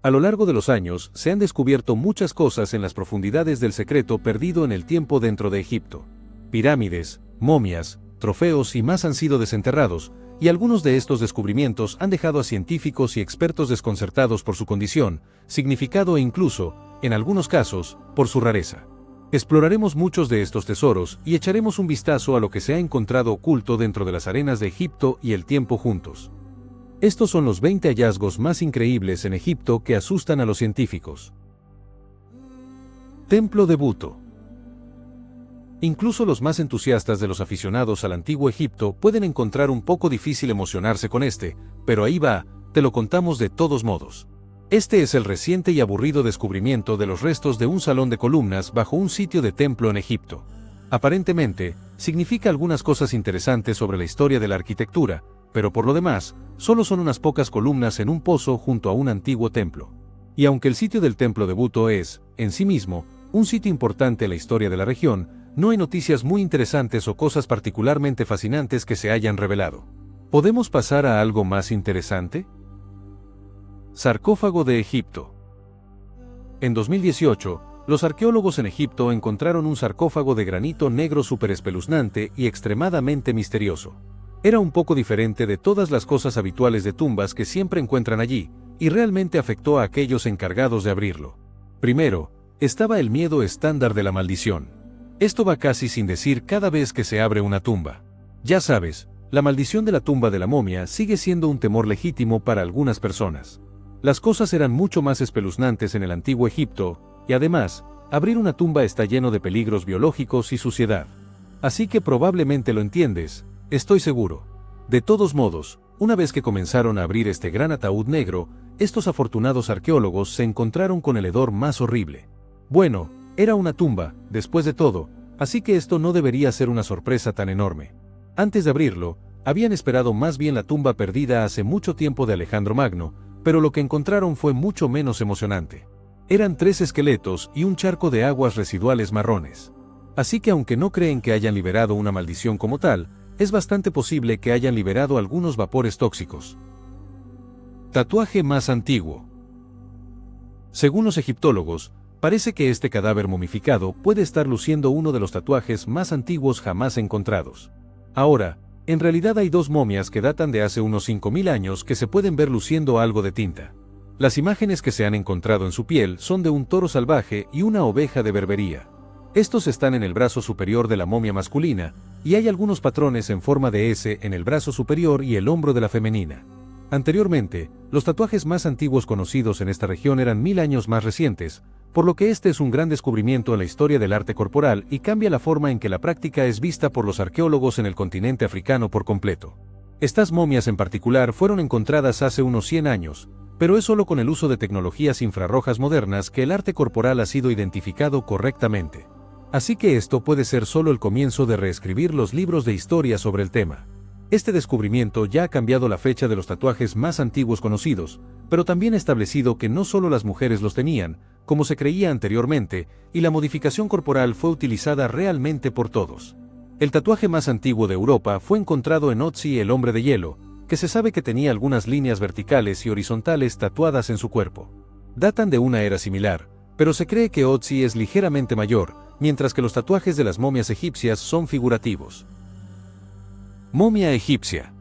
A lo largo de los años, se han descubierto muchas cosas en las profundidades del secreto perdido en el tiempo dentro de Egipto. Pirámides, momias, trofeos y más han sido desenterrados, y algunos de estos descubrimientos han dejado a científicos y expertos desconcertados por su condición, significado e incluso, en algunos casos, por su rareza. Exploraremos muchos de estos tesoros y echaremos un vistazo a lo que se ha encontrado oculto dentro de las arenas de Egipto y el tiempo juntos. Estos son los 20 hallazgos más increíbles en Egipto que asustan a los científicos. Templo de Buto. Incluso los más entusiastas de los aficionados al antiguo Egipto pueden encontrar un poco difícil emocionarse con este, pero ahí va, te lo contamos de todos modos. Este es el reciente y aburrido descubrimiento de los restos de un salón de columnas bajo un sitio de templo en Egipto. Aparentemente, significa algunas cosas interesantes sobre la historia de la arquitectura, pero por lo demás, solo son unas pocas columnas en un pozo junto a un antiguo templo. Y aunque el sitio del templo de Buto es, en sí mismo, un sitio importante en la historia de la región, no hay noticias muy interesantes o cosas particularmente fascinantes que se hayan revelado. ¿Podemos pasar a algo más interesante? Sarcófago de Egipto. En 2018, los arqueólogos en Egipto encontraron un sarcófago de granito negro superespeluznante y extremadamente misterioso. Era un poco diferente de todas las cosas habituales de tumbas que siempre encuentran allí, y realmente afectó a aquellos encargados de abrirlo. Primero, estaba el miedo estándar de la maldición. Esto va casi sin decir cada vez que se abre una tumba. Ya sabes, la maldición de la tumba de la momia sigue siendo un temor legítimo para algunas personas. Las cosas eran mucho más espeluznantes en el antiguo Egipto, y además, abrir una tumba está lleno de peligros biológicos y suciedad. Así que probablemente lo entiendes, estoy seguro. De todos modos, una vez que comenzaron a abrir este gran ataúd negro, estos afortunados arqueólogos se encontraron con el hedor más horrible. Bueno, era una tumba, después de todo, así que esto no debería ser una sorpresa tan enorme. Antes de abrirlo, habían esperado más bien la tumba perdida hace mucho tiempo de Alejandro Magno, pero lo que encontraron fue mucho menos emocionante. Eran 3 esqueletos y un charco de aguas residuales marrones. Así que aunque no creen que hayan liberado una maldición como tal, es bastante posible que hayan liberado algunos vapores tóxicos. Tatuaje más antiguo. Según los egiptólogos, parece que este cadáver momificado puede estar luciendo uno de los tatuajes más antiguos jamás encontrados. Ahora, en realidad hay 2 momias que datan de hace unos 5000 años que se pueden ver luciendo algo de tinta. Las imágenes que se han encontrado en su piel son de un toro salvaje y una oveja de berbería. Estos están en el brazo superior de la momia masculina, y hay algunos patrones en forma de S en el brazo superior y el hombro de la femenina. Anteriormente, los tatuajes más antiguos conocidos en esta región eran 1000 años más recientes, por lo que este es un gran descubrimiento en la historia del arte corporal y cambia la forma en que la práctica es vista por los arqueólogos en el continente africano por completo. Estas momias en particular fueron encontradas hace unos 100 años, pero es solo con el uso de tecnologías infrarrojas modernas que el arte corporal ha sido identificado correctamente. Así que esto puede ser solo el comienzo de reescribir los libros de historia sobre el tema. Este descubrimiento ya ha cambiado la fecha de los tatuajes más antiguos conocidos, pero también ha establecido que no solo las mujeres los tenían, como se creía anteriormente, y la modificación corporal fue utilizada realmente por todos. El tatuaje más antiguo de Europa fue encontrado en Otzi el hombre de hielo, que se sabe que tenía algunas líneas verticales y horizontales tatuadas en su cuerpo. Datan de una era similar, pero se cree que Otzi es ligeramente mayor, mientras que los tatuajes de las momias egipcias son figurativos. Momia egipcia.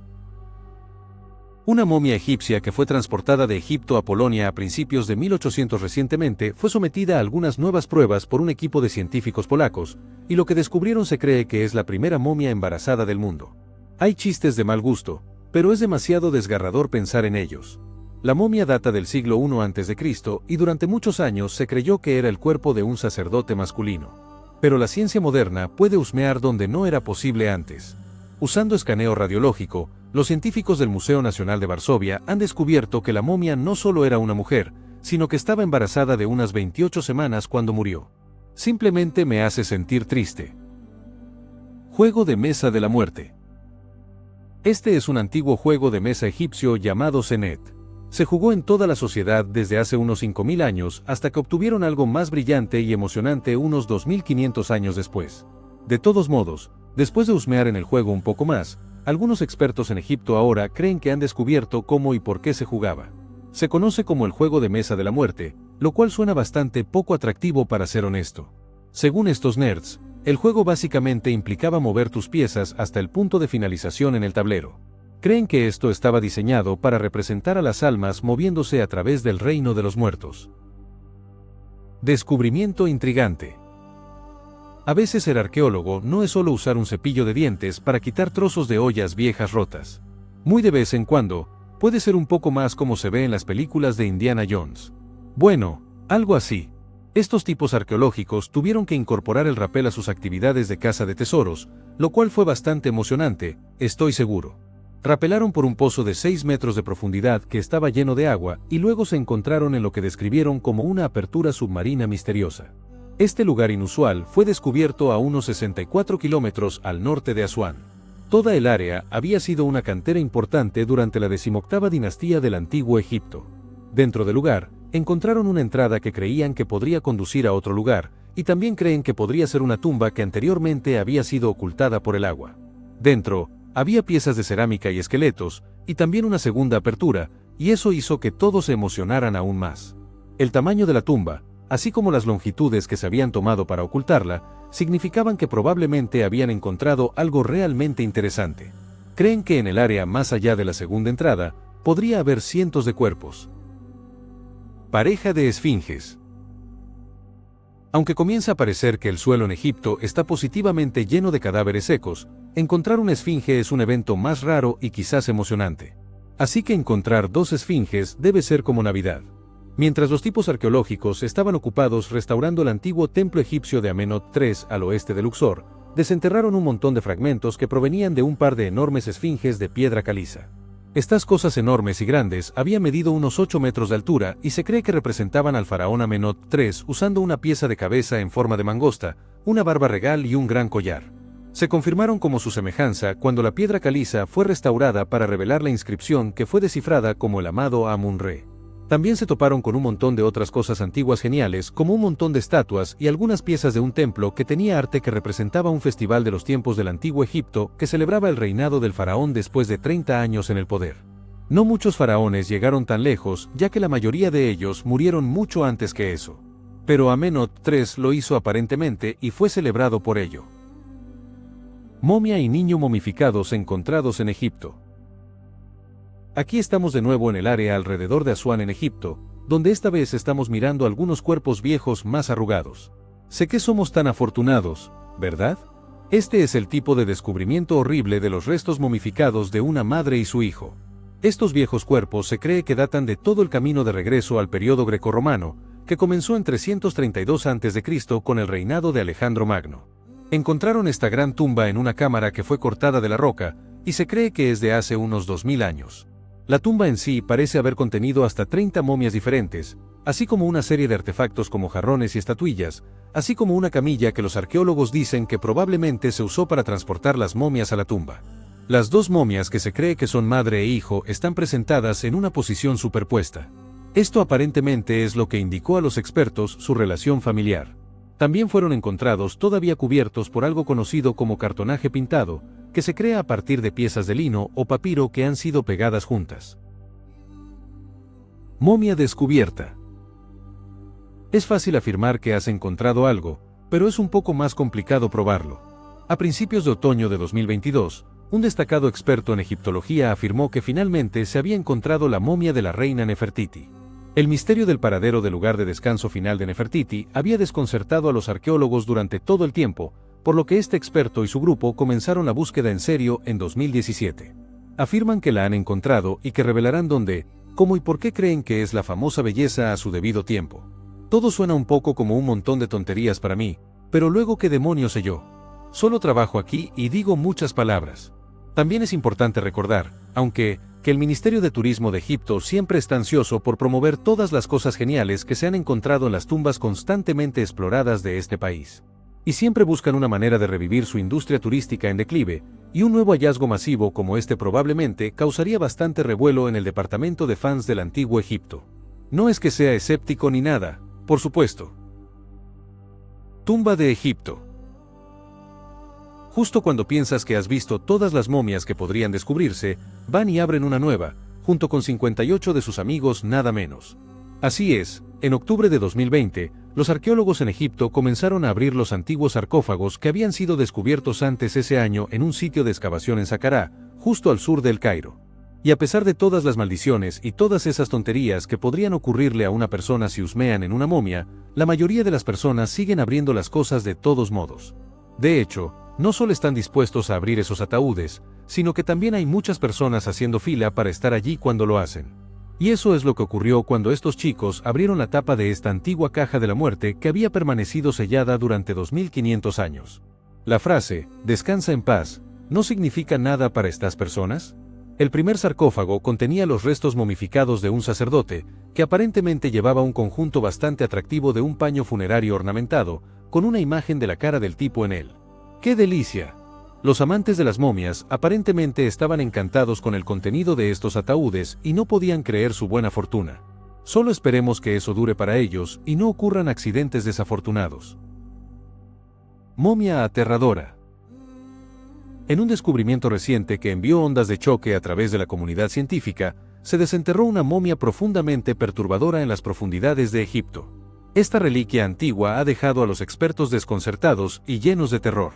Una momia egipcia que fue transportada de Egipto a Polonia a principios de 1800 recientemente fue sometida a algunas nuevas pruebas por un equipo de científicos polacos, y lo que descubrieron se cree que es la primera momia embarazada del mundo. Hay chistes de mal gusto, pero es demasiado desgarrador pensar en ellos. La momia data del siglo I a.C. y durante muchos años se creyó que era el cuerpo de un sacerdote masculino. Pero la ciencia moderna puede husmear donde no era posible antes. Usando escaneo radiológico, los científicos del Museo Nacional de Varsovia han descubierto que la momia no solo era una mujer, sino que estaba embarazada de unas 28 semanas cuando murió. Simplemente me hace sentir triste. Juego de mesa de la muerte. Este es un antiguo juego de mesa egipcio llamado Senet. Se jugó en toda la sociedad desde hace unos 5000 años hasta que obtuvieron algo más brillante y emocionante unos 2500 años después. De todos modos, después de husmear en el juego un poco más, algunos expertos en Egipto ahora creen que han descubierto cómo y por qué se jugaba. Se conoce como el juego de mesa de la muerte, lo cual suena bastante poco atractivo para ser honesto. Según estos nerds, el juego básicamente implicaba mover tus piezas hasta el punto de finalización en el tablero. Creen que esto estaba diseñado para representar a las almas moviéndose a través del reino de los muertos. Descubrimiento intrigante. A veces ser arqueólogo no es solo usar un cepillo de dientes para quitar trozos de ollas viejas rotas. Muy de vez en cuando, puede ser un poco más como se ve en las películas de Indiana Jones. Bueno, algo así. Estos tipos arqueológicos tuvieron que incorporar el rapel a sus actividades de caza de tesoros, lo cual fue bastante emocionante, estoy seguro. Rapelaron por un pozo de 6 metros de profundidad que estaba lleno de agua y luego se encontraron en lo que describieron como una apertura submarina misteriosa. Este lugar inusual fue descubierto a unos 64 kilómetros al norte de Asuán. Toda el área había sido una cantera importante durante la 18ª dinastía del Antiguo Egipto. Dentro del lugar, encontraron una entrada que creían que podría conducir a otro lugar, y también creen que podría ser una tumba que anteriormente había sido ocultada por el agua. Dentro, había piezas de cerámica y esqueletos, y también una segunda apertura, y eso hizo que todos se emocionaran aún más. El tamaño de la tumba, así como las longitudes que se habían tomado para ocultarla, significaban que probablemente habían encontrado algo realmente interesante. Creen que en el área más allá de la segunda entrada, podría haber cientos de cuerpos. Pareja de esfinges. Aunque comienza a parecer que el suelo en Egipto está positivamente lleno de cadáveres secos, encontrar una esfinge es un evento más raro y quizás emocionante. Así que encontrar 2 esfinges debe ser como Navidad. Mientras los tipos arqueológicos estaban ocupados restaurando el antiguo templo egipcio de Amenhotep III al oeste de Luxor, desenterraron un montón de fragmentos que provenían de un par de enormes esfinges de piedra caliza. Estas cosas enormes y grandes habían medido unos 8 metros de altura y se cree que representaban al faraón Amenhotep III usando una pieza de cabeza en forma de mangosta, una barba regal y un gran collar. Se confirmaron como su semejanza cuando la piedra caliza fue restaurada para revelar la inscripción que fue descifrada como el amado Amun-Re. También se toparon con un montón de otras cosas antiguas geniales, como un montón de estatuas y algunas piezas de un templo que tenía arte que representaba un festival de los tiempos del Antiguo Egipto que celebraba el reinado del faraón después de 30 años en el poder. No muchos faraones llegaron tan lejos, ya que la mayoría de ellos murieron mucho antes que eso. Pero Amenhotep III lo hizo aparentemente y fue celebrado por ello. Momia y niño momificados encontrados en Egipto. Aquí estamos de nuevo en el área alrededor de Asuán en Egipto, donde esta vez estamos mirando algunos cuerpos viejos más arrugados. Sé que somos tan afortunados, ¿verdad? Este es el tipo de descubrimiento horrible de los restos momificados de una madre y su hijo. Estos viejos cuerpos se cree que datan de todo el camino de regreso al periodo grecorromano, que comenzó en 332 a.C. con el reinado de Alejandro Magno. Encontraron esta gran tumba en una cámara que fue cortada de la roca, y se cree que es de hace unos 2000 años. La tumba en sí parece haber contenido hasta 30 momias diferentes, así como una serie de artefactos como jarrones y estatuillas, así como una camilla que los arqueólogos dicen que probablemente se usó para transportar las momias a la tumba. Las 2 momias que se cree que son madre e hijo están presentadas en una posición superpuesta. Esto aparentemente es lo que indicó a los expertos su relación familiar. También fueron encontrados todavía cubiertos por algo conocido como cartonaje pintado, que se crea a partir de piezas de lino o papiro que han sido pegadas juntas. Momia descubierta. Es fácil afirmar que has encontrado algo, pero es un poco más complicado probarlo. A principios de otoño de 2022, un destacado experto en egiptología afirmó que finalmente se había encontrado la momia de la reina Nefertiti. El misterio del paradero del lugar de descanso final de Nefertiti había desconcertado a los arqueólogos durante todo el tiempo, por lo que este experto y su grupo comenzaron la búsqueda en serio en 2017. Afirman que la han encontrado y que revelarán dónde, cómo y por qué creen que es la famosa belleza a su debido tiempo. Todo suena un poco como un montón de tonterías para mí, pero luego ¿qué demonios sé yo? Solo trabajo aquí y digo muchas palabras. También es importante recordar, que el Ministerio de Turismo de Egipto siempre está ansioso por promover todas las cosas geniales que se han encontrado en las tumbas constantemente exploradas de este país. Y siempre buscan una manera de revivir su industria turística en declive, y un nuevo hallazgo masivo como este probablemente causaría bastante revuelo en el departamento de fans del Antiguo Egipto. No es que sea escéptico ni nada, por supuesto. Tumba de Egipto. Justo cuando piensas que has visto todas las momias que podrían descubrirse, van y abren una nueva, junto con 58 de sus amigos nada menos. Así es, en octubre de 2020, los arqueólogos en Egipto comenzaron a abrir los antiguos sarcófagos que habían sido descubiertos antes ese año en un sitio de excavación en Saqqara, justo al sur del Cairo. Y a pesar de todas las maldiciones y todas esas tonterías que podrían ocurrirle a una persona si husmean en una momia, la mayoría de las personas siguen abriendo las cosas de todos modos. De hecho, no solo están dispuestos a abrir esos ataúdes, sino que también hay muchas personas haciendo fila para estar allí cuando lo hacen. Y eso es lo que ocurrió cuando estos chicos abrieron la tapa de esta antigua caja de la muerte que había permanecido sellada durante 2500 años. La frase, "descansa en paz", ¿no significa nada para estas personas? El primer sarcófago contenía los restos momificados de un sacerdote, que aparentemente llevaba un conjunto bastante atractivo de un paño funerario ornamentado, con una imagen de la cara del tipo en él. ¡Qué delicia! Los amantes de las momias aparentemente estaban encantados con el contenido de estos ataúdes y no podían creer su buena fortuna. Solo esperemos que eso dure para ellos y no ocurran accidentes desafortunados. Momia aterradora. En un descubrimiento reciente que envió ondas de choque a través de la comunidad científica, se desenterró una momia profundamente perturbadora en las profundidades de Egipto. Esta reliquia antigua ha dejado a los expertos desconcertados y llenos de terror.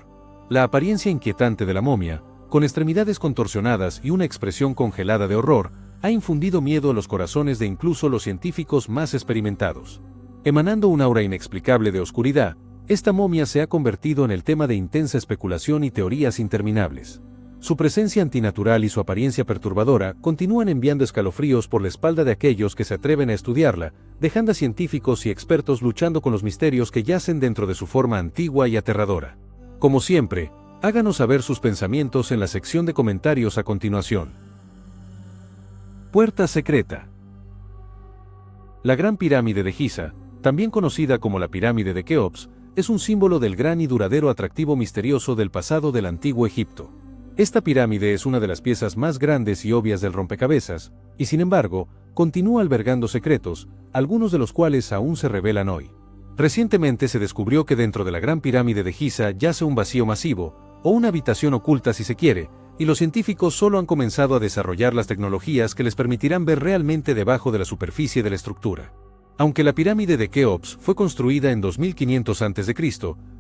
La apariencia inquietante de la momia, con extremidades contorsionadas y una expresión congelada de horror, ha infundido miedo a los corazones de incluso los científicos más experimentados. Emanando un aura inexplicable de oscuridad, esta momia se ha convertido en el tema de intensa especulación y teorías interminables. Su presencia antinatural y su apariencia perturbadora continúan enviando escalofríos por la espalda de aquellos que se atreven a estudiarla, dejando a científicos y expertos luchando con los misterios que yacen dentro de su forma antigua y aterradora. Como siempre, háganos saber sus pensamientos en la sección de comentarios a continuación. Puerta secreta. La Gran Pirámide de Giza, también conocida como la Pirámide de Keops, es un símbolo del gran y duradero atractivo misterioso del pasado del antiguo Egipto. Esta pirámide es una de las piezas más grandes y obvias del rompecabezas, y sin embargo, continúa albergando secretos, algunos de los cuales aún se revelan hoy. Recientemente se descubrió que dentro de la Gran Pirámide de Giza yace un vacío masivo, o una habitación oculta si se quiere, y los científicos solo han comenzado a desarrollar las tecnologías que les permitirán ver realmente debajo de la superficie de la estructura. Aunque la pirámide de Keops fue construida en 2500 a.C.,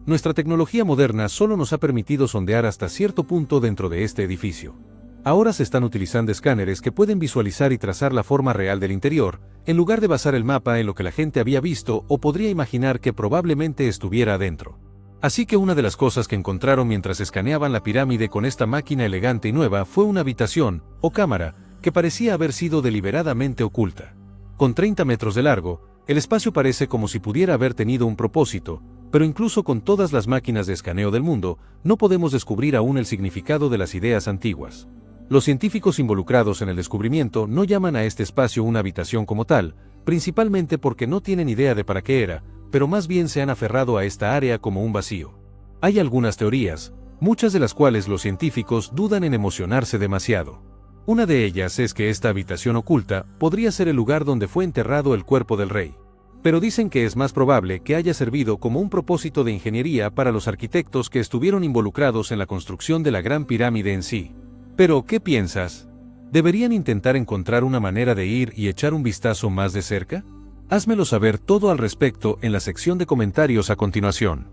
nuestra tecnología moderna solo nos ha permitido sondear hasta cierto punto dentro de este edificio. Ahora se están utilizando escáneres que pueden visualizar y trazar la forma real del interior, en lugar de basar el mapa en lo que la gente había visto o podría imaginar que probablemente estuviera adentro. Así que una de las cosas que encontraron mientras escaneaban la pirámide con esta máquina elegante y nueva fue una habitación, o cámara, que parecía haber sido deliberadamente oculta. Con 30 metros de largo, el espacio parece como si pudiera haber tenido un propósito, pero incluso con todas las máquinas de escaneo del mundo, no podemos descubrir aún el significado de las ideas antiguas. Los científicos involucrados en el descubrimiento no llaman a este espacio una habitación como tal, principalmente porque no tienen idea de para qué era, pero más bien se han aferrado a esta área como un vacío. Hay algunas teorías, muchas de las cuales los científicos dudan en emocionarse demasiado. Una de ellas es que esta habitación oculta podría ser el lugar donde fue enterrado el cuerpo del rey. Pero dicen que es más probable que haya servido como un propósito de ingeniería para los arquitectos que estuvieron involucrados en la construcción de la Gran Pirámide en sí. Pero, ¿qué piensas? ¿Deberían intentar encontrar una manera de ir y echar un vistazo más de cerca? Házmelo saber todo al respecto en la sección de comentarios a continuación.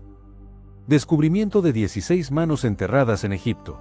Descubrimiento de 16 manos enterradas en Egipto.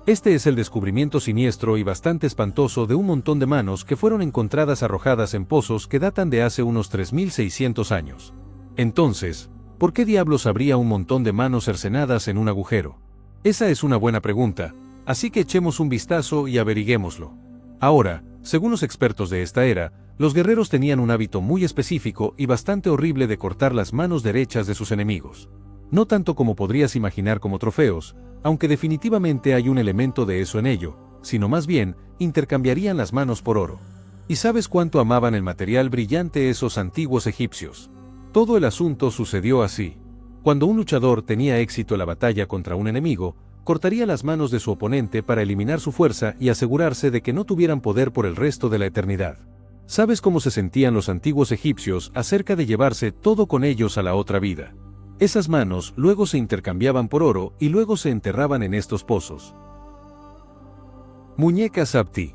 Este es el descubrimiento siniestro y bastante espantoso de un montón de manos que fueron encontradas arrojadas en pozos que datan de hace unos 3600 años. Entonces, ¿por qué diablos habría un montón de manos cercenadas en un agujero? Esa es una buena pregunta, así que echemos un vistazo y averiguémoslo. Ahora, según los expertos de esta era, los guerreros tenían un hábito muy específico y bastante horrible de cortar las manos derechas de sus enemigos. No tanto como podrías imaginar como trofeos, aunque definitivamente hay un elemento de eso en ello, sino más bien, intercambiarían las manos por oro. ¿Y sabes cuánto amaban el material brillante esos antiguos egipcios? Todo el asunto sucedió así. Cuando un luchador tenía éxito en la batalla contra un enemigo, cortaría las manos de su oponente para eliminar su fuerza y asegurarse de que no tuvieran poder por el resto de la eternidad. ¿Sabes cómo se sentían los antiguos egipcios acerca de llevarse todo con ellos a la otra vida? Esas manos luego se intercambiaban por oro y luego se enterraban en estos pozos. Muñeca Sabti.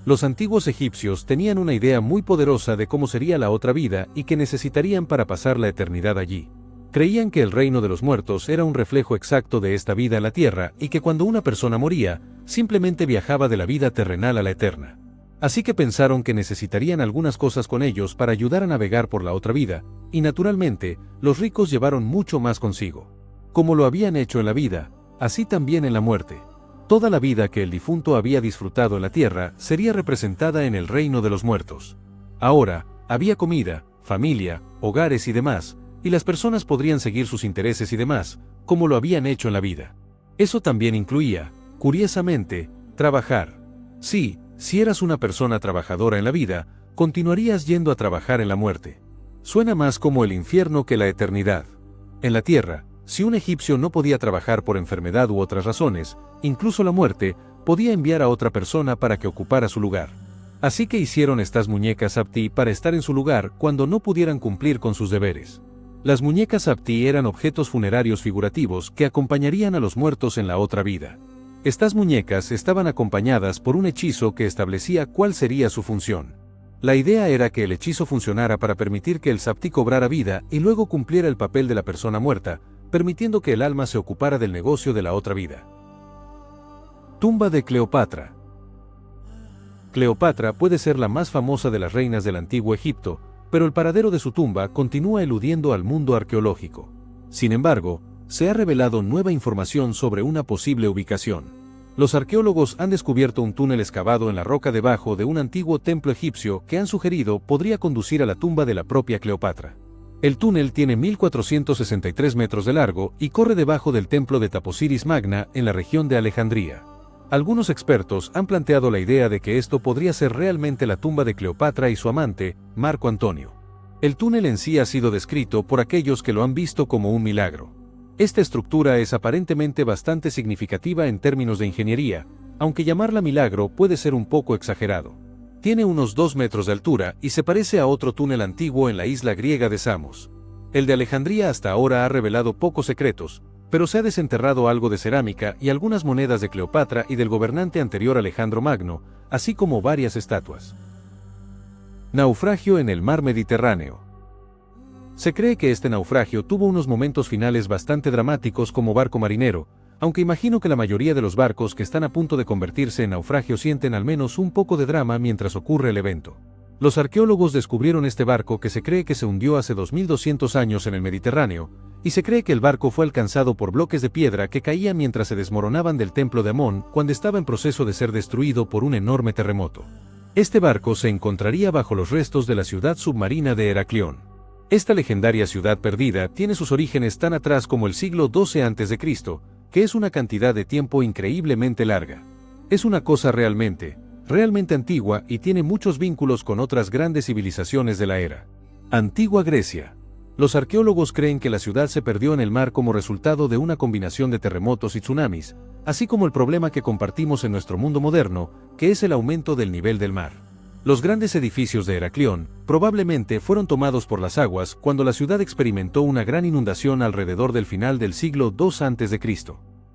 Los antiguos egipcios tenían una idea muy poderosa de cómo sería la otra vida y que necesitarían para pasar la eternidad allí. Creían que el reino de los muertos era un reflejo exacto de esta vida en la tierra y que cuando una persona moría, simplemente viajaba de la vida terrenal a la eterna. Así que pensaron que necesitarían algunas cosas con ellos para ayudar a navegar por la otra vida, y naturalmente, los ricos llevaron mucho más consigo. Como lo habían hecho en la vida, así también en la muerte. Toda la vida que el difunto había disfrutado en la tierra sería representada en el reino de los muertos. Ahora, había comida, familia, hogares y demás, y las personas podrían seguir sus intereses y demás, como lo habían hecho en la vida. Eso también incluía, curiosamente, trabajar. Sí, si eras una persona trabajadora en la vida, continuarías yendo a trabajar en la muerte. Suena más como el infierno que la eternidad. En la tierra, si un egipcio no podía trabajar por enfermedad u otras razones, incluso la muerte, podía enviar a otra persona para que ocupara su lugar. Así que hicieron estas muñecas Apti para estar en su lugar cuando no pudieran cumplir con sus deberes. Las muñecas Apti eran objetos funerarios figurativos que acompañarían a los muertos en la otra vida. Estas muñecas estaban acompañadas por un hechizo que establecía cuál sería su función. La idea era que el hechizo funcionara para permitir que el Sapti cobrara vida y luego cumpliera el papel de la persona muerta, permitiendo que el alma se ocupara del negocio de la otra vida. Tumba de Cleopatra. Cleopatra puede ser la más famosa de las reinas del antiguo Egipto, pero el paradero de su tumba continúa eludiendo al mundo arqueológico. Sin embargo, se ha revelado nueva información sobre una posible ubicación. Los arqueólogos han descubierto un túnel excavado en la roca debajo de un antiguo templo egipcio que han sugerido podría conducir a la tumba de la propia Cleopatra. El túnel tiene 1463 metros de largo y corre debajo del templo de Taposiris Magna en la región de Alejandría. Algunos expertos han planteado la idea de que esto podría ser realmente la tumba de Cleopatra y su amante, Marco Antonio. El túnel en sí ha sido descrito por aquellos que lo han visto como un milagro. Esta estructura es aparentemente bastante significativa en términos de ingeniería, aunque llamarla milagro puede ser un poco exagerado. Tiene unos 2 metros de altura y se parece a otro túnel antiguo en la isla griega de Samos. El de Alejandría hasta ahora ha revelado pocos secretos, pero se ha desenterrado algo de cerámica y algunas monedas de Cleopatra y del gobernante anterior Alejandro Magno, así como varias estatuas. Naufragio en el mar Mediterráneo. Se cree que este naufragio tuvo unos momentos finales bastante dramáticos como barco marinero, aunque imagino que la mayoría de los barcos que están a punto de convertirse en naufragio sienten al menos un poco de drama mientras ocurre el evento. Los arqueólogos descubrieron este barco que se cree que se hundió hace 2200 años en el Mediterráneo, y se cree que el barco fue alcanzado por bloques de piedra que caían mientras se desmoronaban del templo de Amón cuando estaba en proceso de ser destruido por un enorme terremoto. Este barco se encontraría bajo los restos de la ciudad submarina de Heraclión. Esta legendaria ciudad perdida tiene sus orígenes tan atrás como el siglo XII a.C., que es una cantidad de tiempo increíblemente larga. Es una cosa realmente antigua y tiene muchos vínculos con otras grandes civilizaciones de la era. Antigua Grecia. Los arqueólogos creen que la ciudad se perdió en el mar como resultado de una combinación de terremotos y tsunamis, así como el problema que compartimos en nuestro mundo moderno, que es el aumento del nivel del mar. Los grandes edificios de Heraclión probablemente fueron tomados por las aguas cuando la ciudad experimentó una gran inundación alrededor del final del siglo II a.C.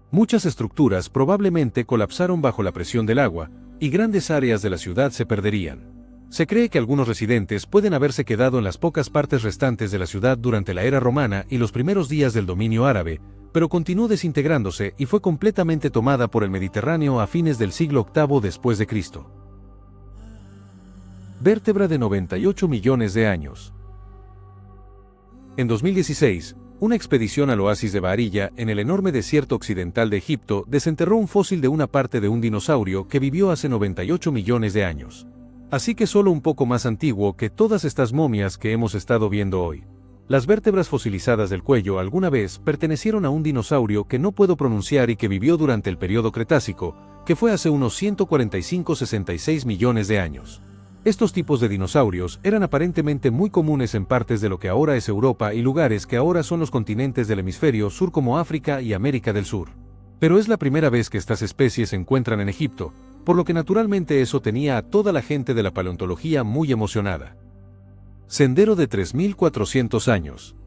Muchas estructuras probablemente colapsaron bajo la presión del agua, y grandes áreas de la ciudad se perderían. Se cree que algunos residentes pueden haberse quedado en las pocas partes restantes de la ciudad durante la era romana y los primeros días del dominio árabe, pero continuó desintegrándose y fue completamente tomada por el Mediterráneo a fines del siglo VIII después de Cristo. Vértebra de 98 millones de años. En 2016, una expedición al oasis de Baharilla, en el enorme desierto occidental de Egipto, desenterró un fósil de una parte de un dinosaurio que vivió hace 98 millones de años. Así que solo un poco más antiguo que todas estas momias que hemos estado viendo hoy. Las vértebras fosilizadas del cuello alguna vez pertenecieron a un dinosaurio que no puedo pronunciar y que vivió durante el período Cretácico, que fue hace unos 145-66 millones de años. Estos tipos de dinosaurios eran aparentemente muy comunes en partes de lo que ahora es Europa y lugares que ahora son los continentes del hemisferio sur como África y América del Sur. Pero es la primera vez que estas especies se encuentran en Egipto, por lo que naturalmente eso tenía a toda la gente de la paleontología muy emocionada. Sendero de 3400 años.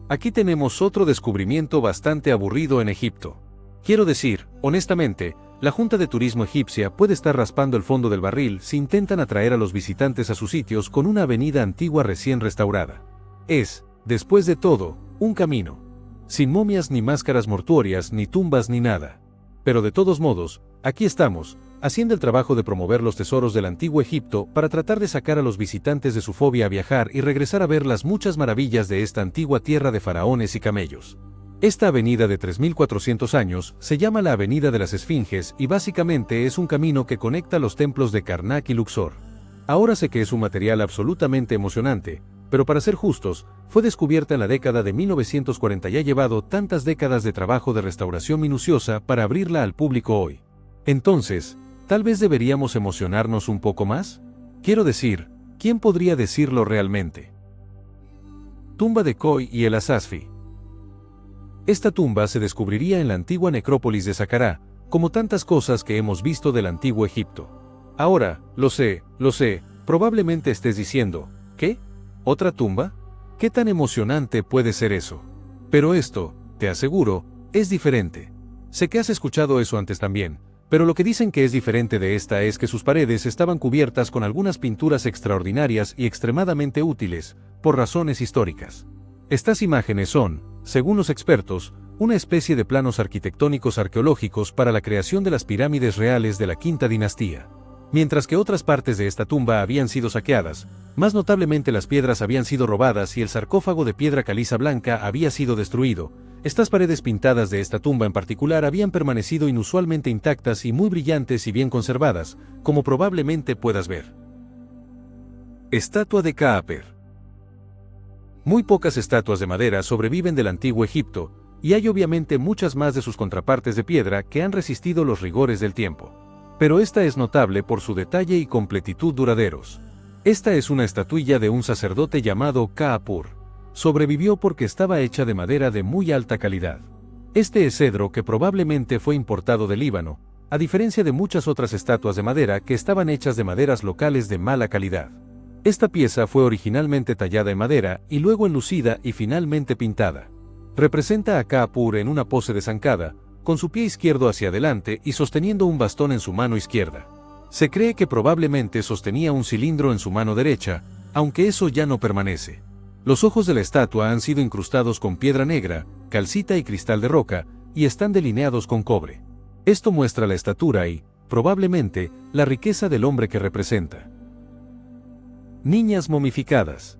Aquí tenemos otro descubrimiento bastante aburrido en Egipto. Quiero decir, honestamente, La Junta de Turismo egipcia puede estar raspando el fondo del barril si intentan atraer a los visitantes a sus sitios con una avenida antigua recién restaurada. Es, después de todo, un camino. Sin momias ni máscaras mortuorias ni tumbas ni nada. Pero de todos modos, aquí estamos, haciendo el trabajo de promover los tesoros del antiguo Egipto para tratar de sacar a los visitantes de su fobia a viajar y regresar a ver las muchas maravillas de esta antigua tierra de faraones y camellos. Esta avenida de 3400 años se llama la Avenida de las Esfinges y básicamente es un camino que conecta los templos de Karnak y Luxor. Ahora sé que es un material absolutamente emocionante, pero para ser justos, fue descubierta en la década de 1940 y ha llevado tantas décadas de trabajo de restauración minuciosa para abrirla al público hoy. Entonces, ¿tal vez deberíamos emocionarnos un poco más? Quiero decir, ¿quién podría decirlo realmente? Tumba de Khoi y el Asasfi. Esta tumba se descubriría en la antigua necrópolis de Saqqara, como tantas cosas que hemos visto del antiguo Egipto. Ahora, lo sé, probablemente estés diciendo, ¿qué? ¿Otra tumba? ¿Qué tan emocionante puede ser eso? Pero esto, te aseguro, es diferente. Sé que has escuchado eso antes también, pero lo que dicen que es diferente de esta es que sus paredes estaban cubiertas con algunas pinturas extraordinarias y extremadamente útiles, por razones históricas. Estas imágenes son, según los expertos, una especie de planos arquitectónicos arqueológicos para la creación de las pirámides reales de la Quinta Dinastía. Mientras que otras partes de esta tumba habían sido saqueadas, más notablemente las piedras habían sido robadas y el sarcófago de piedra caliza blanca había sido destruido, estas paredes pintadas de esta tumba en particular habían permanecido inusualmente intactas y muy brillantes y bien conservadas, como probablemente puedas ver. Estatua de Khaaper. Muy pocas estatuas de madera sobreviven del antiguo Egipto, y hay obviamente muchas más de sus contrapartes de piedra que han resistido los rigores del tiempo. Pero esta es notable por su detalle y completitud duraderos. Esta es una estatuilla de un sacerdote llamado Khaapur. Sobrevivió porque estaba hecha de madera de muy alta calidad. Este es cedro que probablemente fue importado del Líbano, a diferencia de muchas otras estatuas de madera que estaban hechas de maderas locales de mala calidad. Esta pieza fue originalmente tallada en madera y luego enlucida y finalmente pintada. Representa a Khaapur en una pose de zancada, con su pie izquierdo hacia adelante y sosteniendo un bastón en su mano izquierda. Se cree que probablemente sostenía un cilindro en su mano derecha, aunque eso ya no permanece. Los ojos de la estatua han sido incrustados con piedra negra, calcita y cristal de roca, y están delineados con cobre. Esto muestra la estatura y, probablemente, la riqueza del hombre que representa. Niñas momificadas.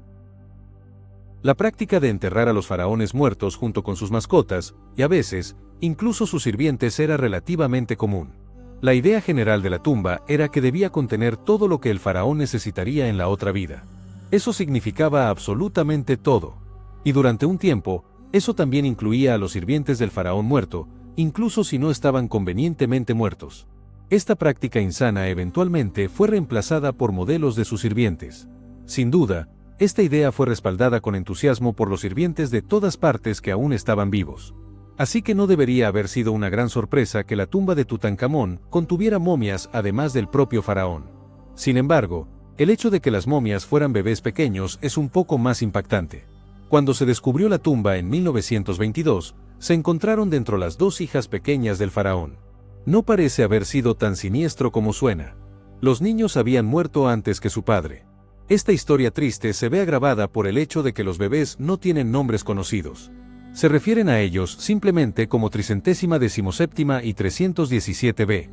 La práctica de enterrar a los faraones muertos junto con sus mascotas, y a veces, incluso sus sirvientes era relativamente común. La idea general de la tumba era que debía contener todo lo que el faraón necesitaría en la otra vida. Eso significaba absolutamente todo. Y durante un tiempo, eso también incluía a los sirvientes del faraón muerto, incluso si no estaban convenientemente muertos. Esta práctica insana eventualmente fue reemplazada por modelos de sus sirvientes. Sin duda, esta idea fue respaldada con entusiasmo por los sirvientes de todas partes que aún estaban vivos. Así que no debería haber sido una gran sorpresa que la tumba de Tutankamón contuviera momias además del propio faraón. Sin embargo, el hecho de que las momias fueran bebés pequeños es un poco más impactante. Cuando se descubrió la tumba en 1922, se encontraron dentro las dos hijas pequeñas del faraón. No parece haber sido tan siniestro como suena. Los niños habían muerto antes que su padre. Esta historia triste se ve agravada por el hecho de que los bebés no tienen nombres conocidos. Se refieren a ellos simplemente como 317 y 317b.